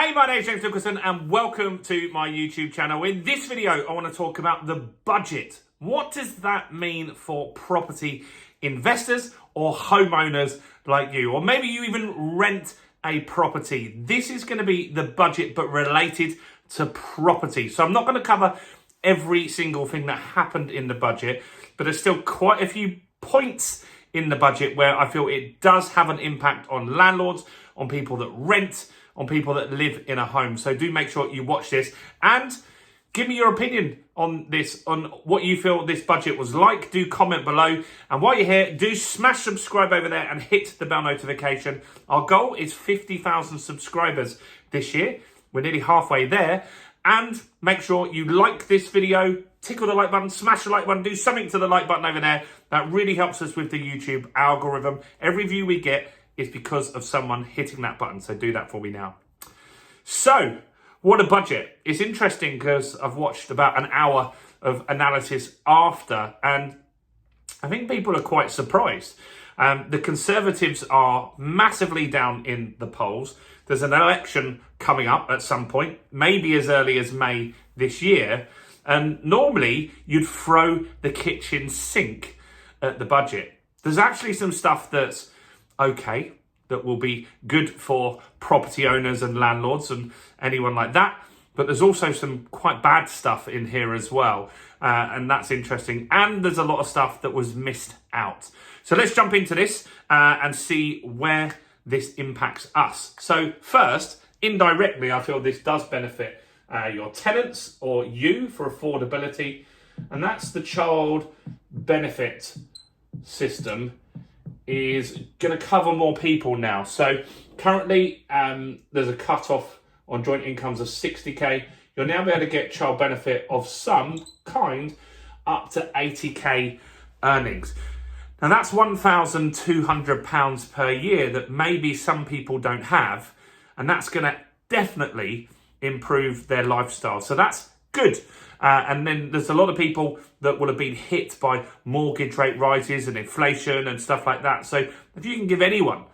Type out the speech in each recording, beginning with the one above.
Hey, my name's James Nicholson and welcome to my YouTube channel. In this video, I want to talk about the budget. What does that mean for property investors or homeowners like you? Or maybe you even rent a property. This is going to be the budget, but related to property. So I'm not going to cover every single thing that happened in the budget, but there's still quite a few points in the budget where I feel it does have an impact on landlords, on people that rent, on people that live in a home. So do make sure you watch this and give me your opinion on this, on what you feel this budget was like. Do comment below. And while you're here, do smash subscribe over there and hit the bell notification. Our goal is 50,000 subscribers this year. We're nearly halfway there. And make sure you like this video, tickle the like button, smash the like button, do something to the like button over there. That really helps us with the YouTube algorithm. Every view we get is because of someone hitting that button. So do that for me now. So, what a budget. It's interesting because I've watched about an hour of analysis after, and I think people are quite surprised. The Conservatives are massively down in the polls. There's an election coming up at some point, maybe as early as May this year. And normally you'd throw the kitchen sink at the budget. There's actually some stuff that's okay, that will be good for property owners and landlords and anyone like that. But there's also some quite bad stuff in here as well. And that's interesting. And there's a lot of stuff that was missed out. So let's jump into this and see where this impacts us. So first, indirectly, I feel this does benefit your tenants or you for affordability. And that's the child benefit system is going to cover more people now. So currently there's a cut-off on joint incomes of 60k. You'll now be able to get child benefit of some kind up to 80k earnings. Now that's £1,200 per year that maybe some people don't have, and that's going to definitely improve their lifestyle. So that's good. And then there's a lot of people that will have been hit by mortgage rate rises and inflation and stuff like that. So if you can give anyone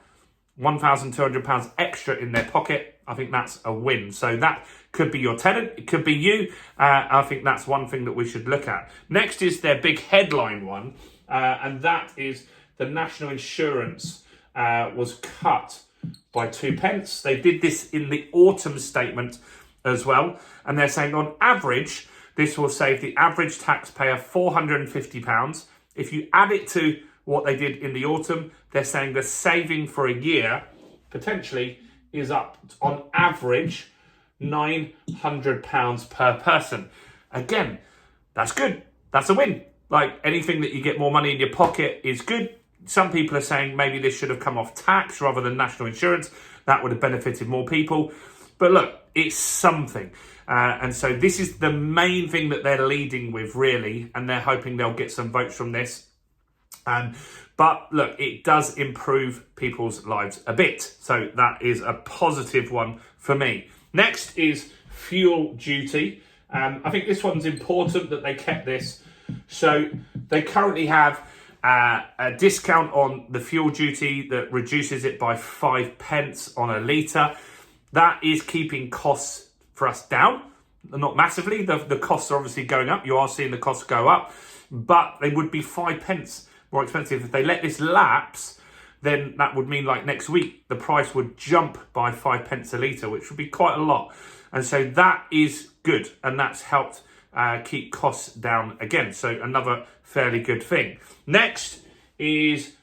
£1,200 extra in their pocket, I think that's a win. So that could be your tenant, it could be you. I think that's one thing that we should look at. Next is their big headline one, and that is the national insurance was cut by 2p. They did this in the autumn statement as well, and they're saying on average, this will save the average taxpayer £450. If you add it to what they did in the autumn, they're saying the saving for a year potentially is up on average £900 per person. Again, that's good. That's a win. Like anything that you get more money in your pocket is good. Some people are saying maybe this should have come off tax rather than national insurance. That would have benefited more people. But look, it's something. And so this is the main thing that they're leading with, really, and they're hoping they'll get some votes from this. But look, it does improve people's lives a bit. So that is a positive one for me. Next is fuel duty. I think this one's important that they kept this. So they currently have a discount on the fuel duty that reduces it by 5p on a litre. That is keeping costs for us down, not massively. The costs are obviously going up. You are seeing the costs go up, but they would be 5p more expensive. If they let this lapse, then that would mean like next week, the price would jump by 5p a litre, which would be quite a lot. And so that is good. And that's helped keep costs down again. So another fairly good thing. Next is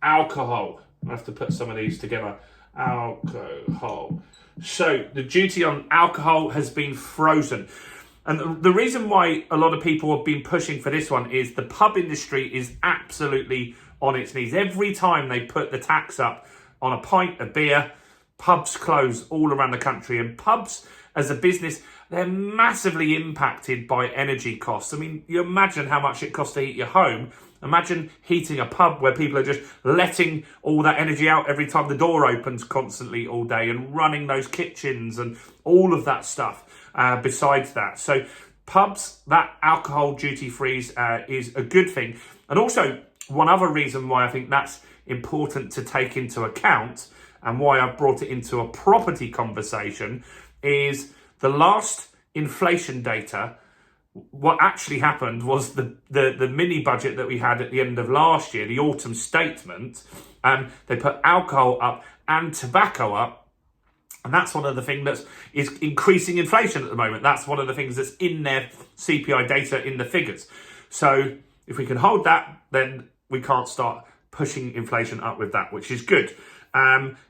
alcohol. I have to put some of these together. Alcohol. So the duty on alcohol has been frozen. And the reason why a lot of people have been pushing for this one is the pub industry is absolutely on its knees. Every time they put the tax up on a pint of beer, pubs close all around the country. And pubs as a business, they're massively impacted by energy costs. I mean, you imagine how much it costs to heat your home. Imagine heating a pub where people are just letting all that energy out every time the door opens constantly all day and running those kitchens and all of that stuff besides that. So pubs, that alcohol duty freeze is a good thing. And also one other reason why I think that's important to take into account and why I've brought it into a property conversation is the last inflation data. What actually happened was the mini budget that we had at the end of last year, the autumn statement, they put alcohol up and tobacco up. And that's one of the things that is increasing inflation at the moment. That's one of the things that's in their CPI data in the figures. So if we can hold that, then we can't start pushing inflation up with that, which is good.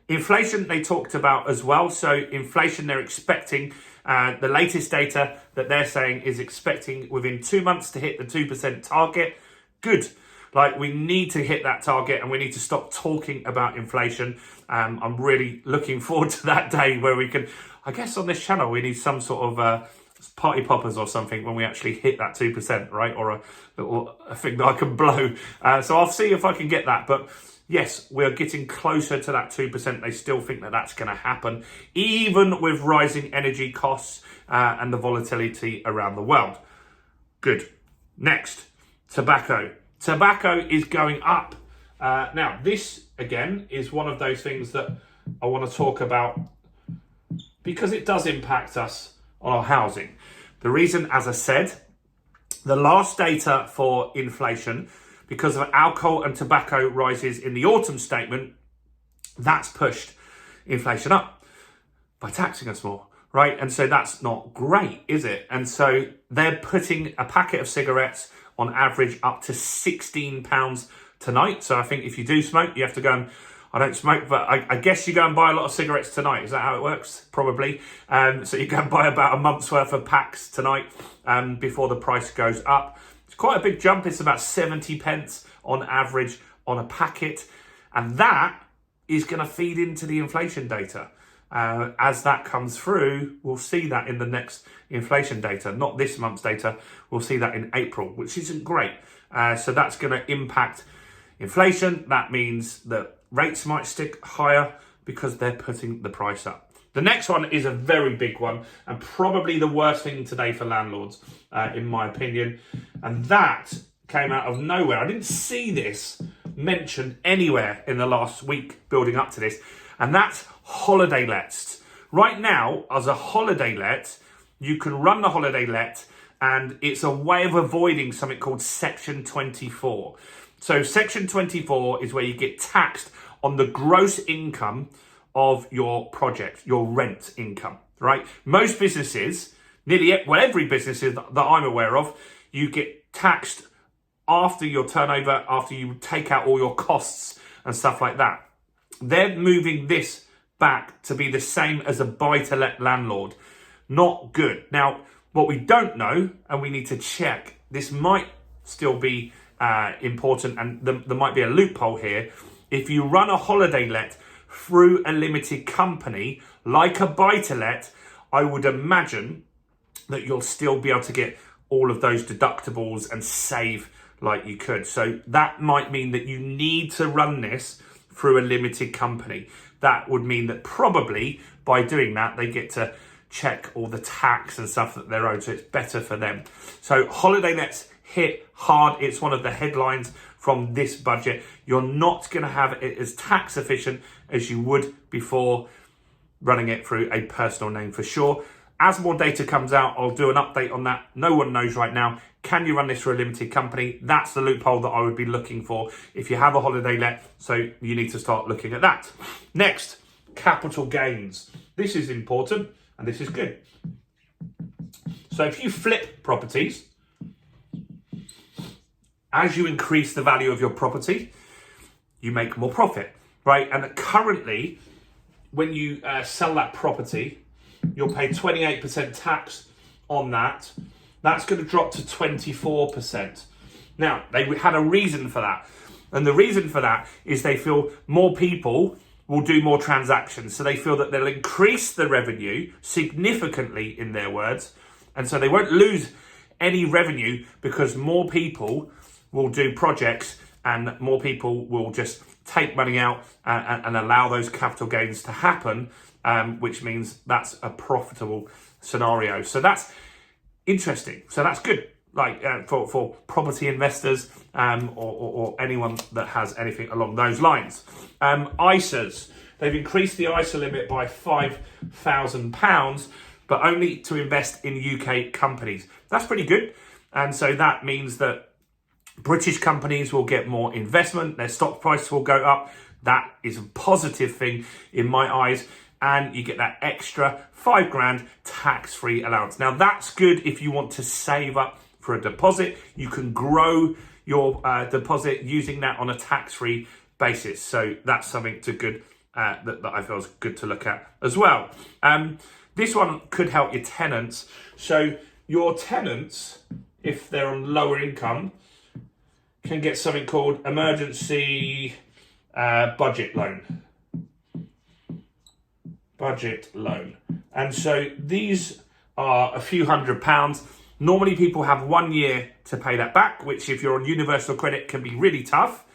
Inflation they talked about as well. So inflation, they're expecting, the latest data that they're saying is expecting within 2 months to hit the 2% target. Good. Like, we need to hit that target and we need to stop talking about inflation. I'm really looking forward to that day where we can, I guess on this channel, we need some sort of party poppers or something when we actually hit that 2%, right? Or a little thing that I can blow. So I'll see if I can get that. But yes, we're getting closer to that 2%. They still think that that's going to happen, even with rising energy costs and the volatility around the world. Good. Next, tobacco. Tobacco is going up. Now, this, again, is one of those things that I want to talk about because it does impact us on our housing. The reason, as I said, the last data for inflation, because of alcohol and tobacco rises in the autumn statement, that's pushed inflation up by taxing us more, right? And so that's not great, is it? And so they're putting a packet of cigarettes on average up to £16 tonight. So I think if you do smoke, you have to go and, I don't smoke, but I guess you go and buy a lot of cigarettes tonight. Is that how it works? Probably. So you go and buy about a month's worth of packs tonight before the price goes up. It's quite a big jump. It's about 70 pence on average on a packet. And that is going to feed into the inflation data. As that comes through, we'll see that in the next inflation data, not this month's data. We'll see that in April, which isn't great. So that's going to impact inflation. That means that rates might stick higher because they're putting the price up. The next one is a very big one and probably the worst thing today for landlords, in my opinion. And that came out of nowhere. I didn't see this mentioned anywhere in the last week building up to this. And that's holiday lets. Right now, as a holiday let, you can run the holiday let and it's a way of avoiding something called Section 24. So Section 24 is where you get taxed on the gross income of your project, your rent income, right? Most businesses, every business that I'm aware of, you get taxed after your turnover, after you take out all your costs and stuff like that. They're moving this back to be the same as a buy-to-let landlord. Not good. Now, what we don't know, and we need to check, this might still be important, and there might be a loophole here. If you run a holiday let through a limited company, like a buy-to-let, I would imagine that you'll still be able to get all of those deductibles and save like you could. So that might mean that you need to run this through a limited company. That would mean that probably by doing that, they get to check all the tax and stuff that they're owed, so it's better for them. So holiday lets hit hard. It's one of the headlines from this budget. You're not going to have it as tax efficient as you would before running it through a personal name for sure. As more data comes out, I'll do an update on that. No one knows right now. Can you run this for a limited company? That's the loophole that I would be looking for if you have a holiday let. So you need to start looking at that. Next, capital gains. This is important and this is good. So if you flip properties, as you increase the value of your property, you make more profit, right? And currently, when you sell that property, you'll pay 28% tax on that. That's going to drop to 24%. Now, they had a reason for that. And the reason for that is they feel more people will do more transactions. So they feel that they'll increase the revenue significantly, in their words. And so they won't lose any revenue because more people will do projects and more people will just take money out and allow those capital gains to happen, which means that's a profitable scenario. So that's interesting. So that's good, like for property investors or anyone that has anything along those lines. ISAs. they've increased the ISA limit by £5,000, but only to invest in UK companies. That's pretty good. And so that means that British companies will get more investment, their stock price will go up. That is a positive thing in my eyes. And you get that extra £5,000 tax-free allowance. Now that's good if you want to save up for a deposit. You can grow your deposit using that on a tax-free basis. So that's something that I feel is good to look at as well. This one could help your tenants. So your tenants, if they're on lower income, can get something called emergency budget loan. Budget loan. And so these are a few £100s. Normally people have 1 year to pay that back, which if you're on universal credit can be really tough.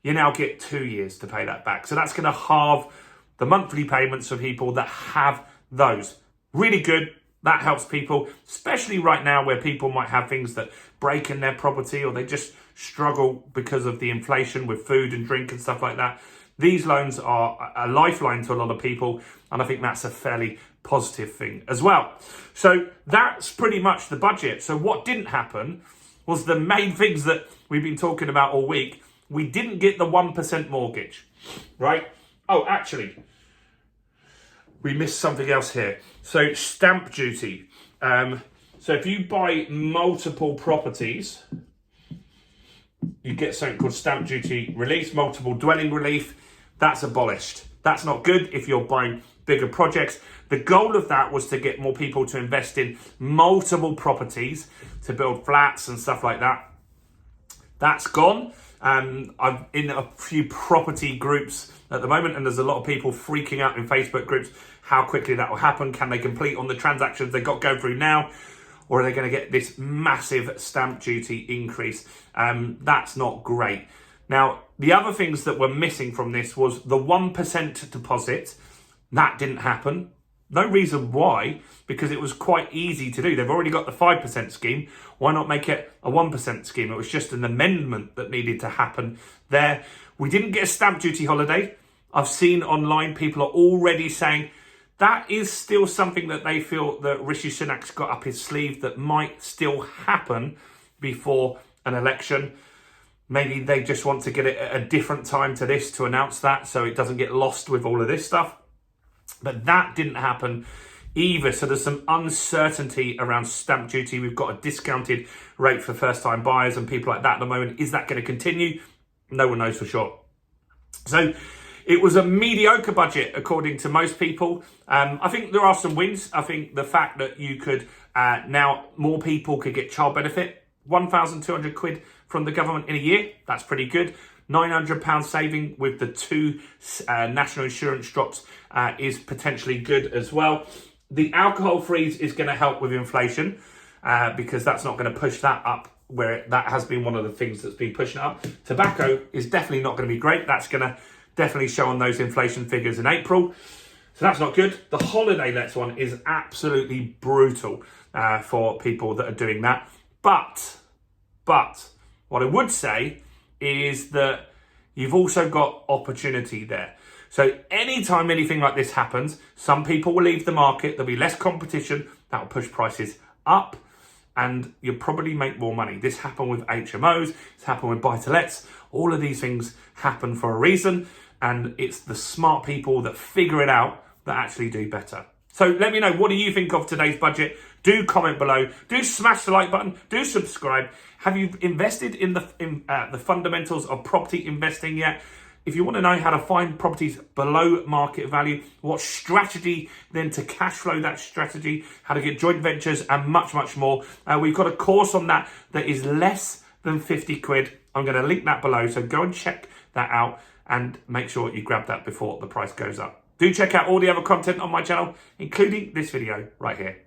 You now get 2 years to pay that back. So that's going to halve the monthly payments for people that have those. Really good. That helps people, especially right now where people might have things that break in their property or they just struggle because of the inflation with food and drink and stuff like that. These loans are a lifeline to a lot of people, and I think that's a fairly positive thing as well. So that's pretty much the budget. So what didn't happen was the main things that we've been talking about all week. We didn't get the 1% mortgage, right? Oh, actually, we missed something else here. So stamp duty. So if you buy multiple properties, you get something called stamp duty relief, multiple dwelling relief. That's abolished. That's not good if you're buying bigger projects. The goal of that was to get more people to invest in multiple properties, to build flats and stuff like that. That's gone. I'm in a few property groups at the moment, and there's a lot of people freaking out in Facebook groups how quickly that will happen. Can they complete on the transactions they've got going through now? Or are they going to get this massive stamp duty increase? That's not great. Now, the other things that were missing from this was the 1% deposit. That didn't happen. No reason why, because it was quite easy to do. They've already got the 5% scheme. Why not make it a 1% scheme? It was just an amendment that needed to happen there. We didn't get a stamp duty holiday. I've seen online people are already saying that is still something that they feel that Rishi Sunak's got up his sleeve that might still happen before an election. Maybe they just want to get it at a different time to this to announce that so it doesn't get lost with all of this stuff. But that didn't happen either. So there's some uncertainty around stamp duty. We've got a discounted rate for first-time buyers and people like that at the moment. Is that going to continue? No one knows for sure. So it was a mediocre budget, according to most people. I think there are some wins. I think the fact that you could now more people could get child benefit, £1,200 from the government in a year. That's pretty good. £900 saving with the 2 national insurance drops is potentially good as well. The alcohol freeze is going to help with inflation because that's not going to push that up, where that has been one of the things that's been pushing it up. Tobacco is definitely not going to be great. That's going to definitely show on those inflation figures in April. So that's not good. The holiday lets one is absolutely brutal for people that are doing that. But what I would say is that you've also got opportunity there. So anytime anything like this happens, some people will leave the market, there'll be less competition, that will push prices up, and you'll probably make more money. This happened with HMOs, it's happened with buy-to-lets. All of these things happen for a reason, and it's the smart people that figure it out that actually do better. So let me know, what do you think of today's budget? Do comment below. Do smash the like button. Do subscribe. Have you invested in the fundamentals of property investing yet? If you want to know how to find properties below market value, what strategy then to cash flow that strategy, how to get joint ventures and much, much more. We've got a course on that is less than £50. I'm going to link that below. So go and check that out and make sure you grab that before the price goes up. Do check out all the other content on my channel, including this video right here.